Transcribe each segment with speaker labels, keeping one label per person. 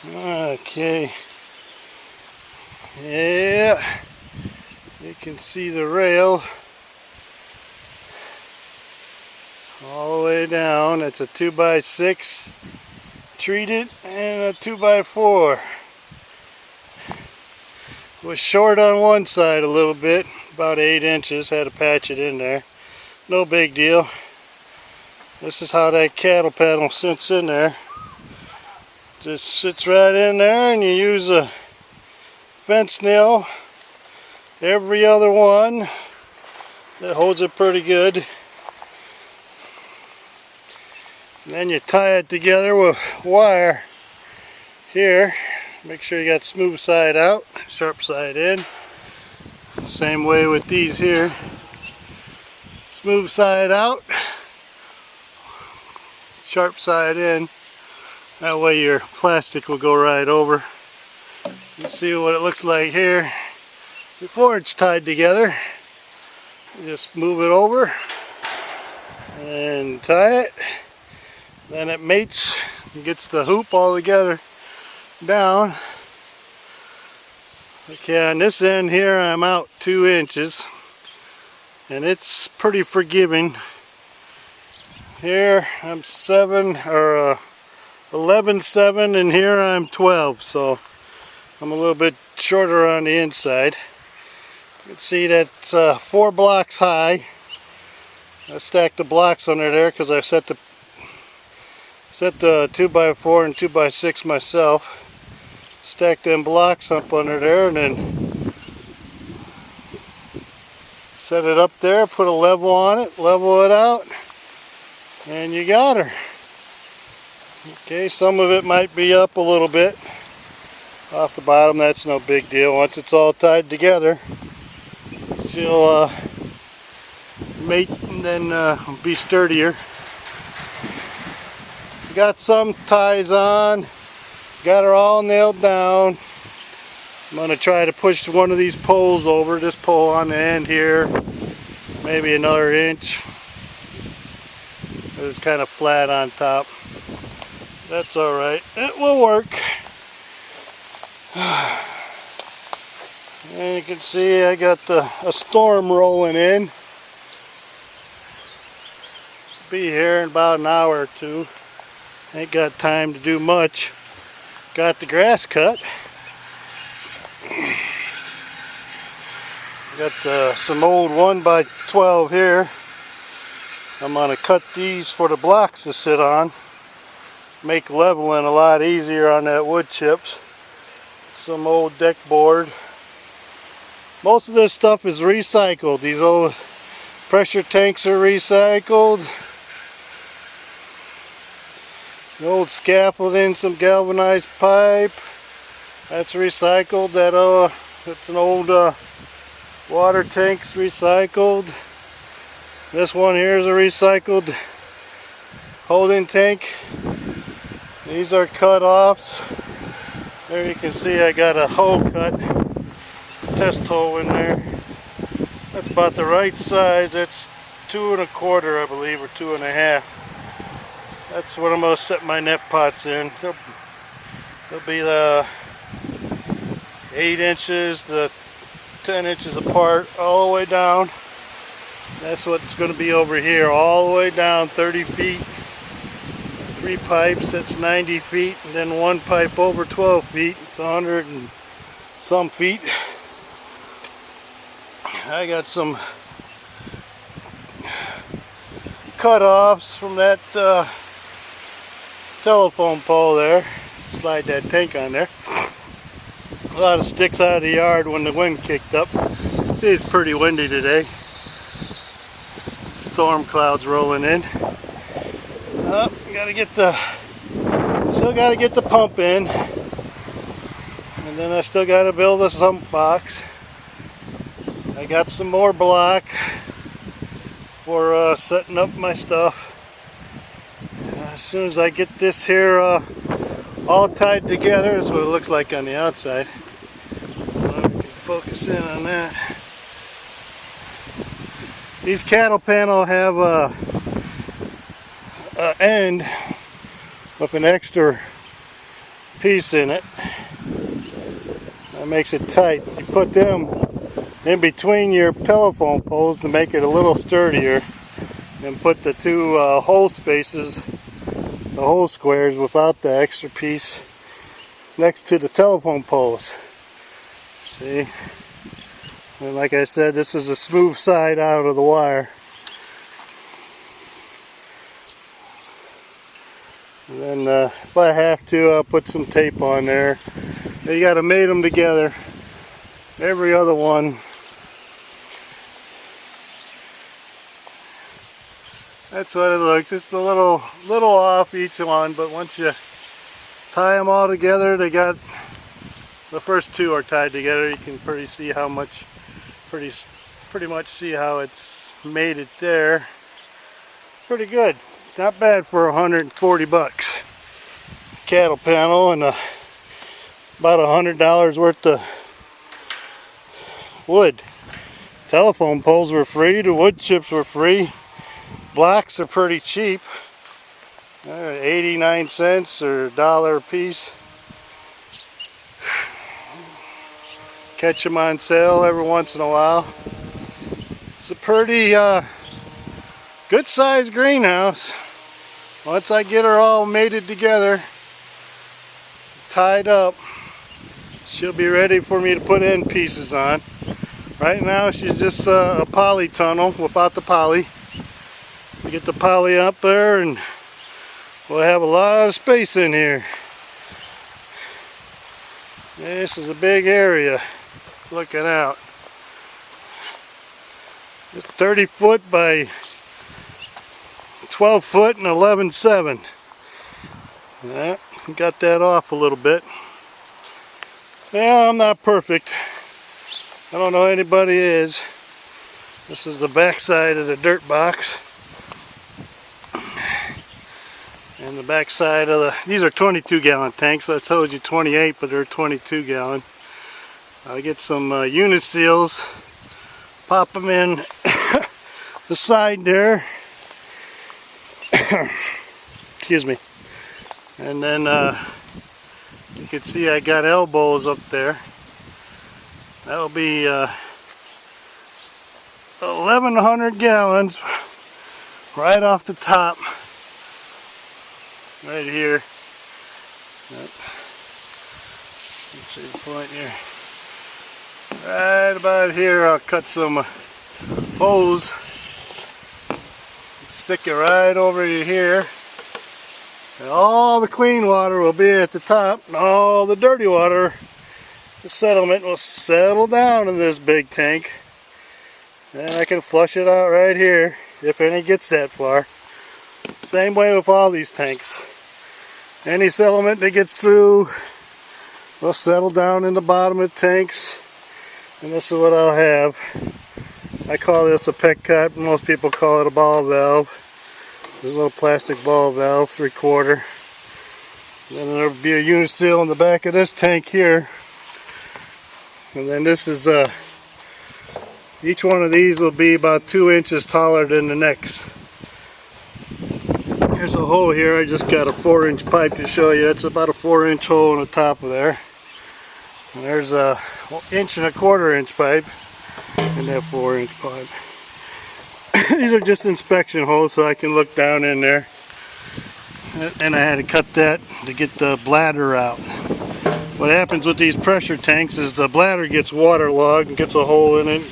Speaker 1: Okay. Yeah. You can see the rail all the way down. It's a 2x6 treated and a 2x4. Was short on one side a little bit, about 8 inches. Had to patch it in there. No big deal. This is how that cattle panel sits in there. Just sits right in there, and you use a fence nail every other one. That holds it pretty good. And then you tie it together with wire here. Make sure you got smooth side out, sharp side in. Same way with these here. Smooth side out, sharp side in. That way your plastic will go right over. You can see what it looks like here before it's tied together. You just move it over and tie it. Then it mates and gets the hoop all together down. Okay, on this end here I'm out 2 inches, and it's pretty forgiving. Here I'm 11.7, and here I'm 12, so I'm a little bit shorter on the inside. You can see that's 4 blocks high. I stacked the blocks under there because I set the 2x4 and 2x6 myself. Stack them blocks up under there and then set it up there, put a level on it, level it out, and you got her. Okay, some of it might be up a little bit off the bottom. That's no big deal. Once it's all tied together, she'll mate and then be sturdier. Got some ties on. Got her all nailed down. I'm going to try to push one of these poles over, this pole on the end here, maybe another inch. It's kind of flat on top. That's alright. It will work. And you can see I got a storm rolling in. Be here in about an hour or two. Ain't got time to do much. Got the grass cut. Got some old 1x12 here. I'm going to cut these for the blocks to sit on. Make leveling a lot easier on that wood chips. Some old deck board. Most of this stuff is recycled. These old pressure tanks are recycled. The old scaffolding, some galvanized pipe, that's recycled. That's an old water tank's recycled. This one here is a recycled holding tank. These are cut-offs. There you can see I got a hole cut, test hole in there. That's about the right size. That's 2 1/4, I believe, or 2 1/2. That's what I'm going to set my net pots in. They'll be the 8 inches to 10 inches apart all the way down. That's what it's going to be over here, all the way down 30 feet. 3 pipes, that's 90 feet, and then 1 pipe over 12 feet. It's 100 and some feet. I got some cut-offs from that telephone pole there. Slide that tank on there. A lot of sticks out of the yard when the wind kicked up. See, it's pretty windy today. Storm clouds rolling in. Still gotta get the pump in, and then I still gotta build a sump box. I got some more block for setting up my stuff. As soon as I get this here all tied together, that's what it looks like on the outside. I can focus in on that. These cattle panel have a end with an extra piece in it. That makes it tight. You put them in between your telephone poles to make it a little sturdier, and put the two hole spaces, the hole squares without the extra piece, next to the telephone poles. See? And like I said, this is a smooth side out of the wire. And then if I have to, I'll put some tape on there. You gotta mate them together. Every other one. That's what it looks. Just a little off each one, but once you tie them all together, they got, the first two are tied together. You can pretty much see how it's mated there. Pretty good. Not bad for 140 bucks. Cattle panel and about $100 worth of wood. Telephone poles were free. The wood chips were free. Blocks are pretty cheap. 89 cents or $1 a piece. Catch them on sale every once in a while. It's a pretty good sized greenhouse. Once I get her all mated together, tied up, she'll be ready for me to put end pieces on. Right now she's just a poly tunnel without the poly. We get the poly up there and we'll have a lot of space in here. This is a big area looking out. It's 30 foot by 12 foot and 11.7. Yeah, got that off a little bit. Yeah, I'm not perfect. I don't know anybody is. This is the back side of the dirt box. And the back side of the, these are 22 gallon tanks. I told you 28, but they're 22 gallon. I get some uniseals, pop them in the side there. Excuse me. And then you can see I got elbows up there. That'll be 1,100 gallons right off the top. Right here. Yep. Let's see the point here. Right about here, I'll cut some hose. Stick it right over to here. And all the clean water will be at the top, and all the dirty water, the sediment, will settle down in this big tank. And I can flush it out right here if any gets that far. Same way with all these tanks. Any sediment that gets through will settle down in the bottom of the tanks. And this is what I'll have. I call this a pet cut. Most people call it a ball valve. A little plastic ball valve, 3/4. Then there'll be a uniseal in the back of this tank here. And then this is each one of these will be about 2 inches taller than the next. Here's a hole here. I just got a 4-inch pipe to show you. It's about a 4-inch hole in the top of there. And there's a 1.25-inch pipe in that 4-inch pipe. These are just inspection holes so I can look down in there. And I had to cut that to get the bladder out. What happens with these pressure tanks is the bladder gets waterlogged and gets a hole in it,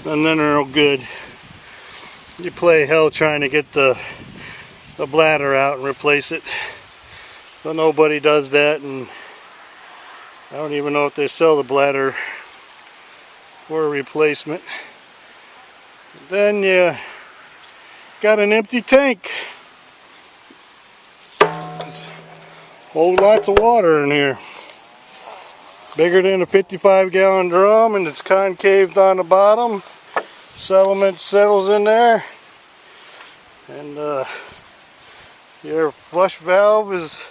Speaker 1: and then they're no good. You play hell trying to get the bladder out and replace it. So nobody does that, and I don't even know if they sell the bladder for a replacement. Then you got an empty tank. Hold lots of water in here. Bigger than a 55-gallon drum, and it's concaved on the bottom. Sediment settles in there, and your flush valve is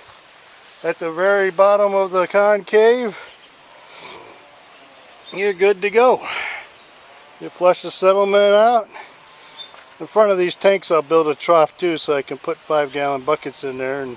Speaker 1: at the very bottom of the concave. You're good to go. You flush the settlement out. In front of these tanks I'll build a trough too, so I can put 5-gallon buckets in there and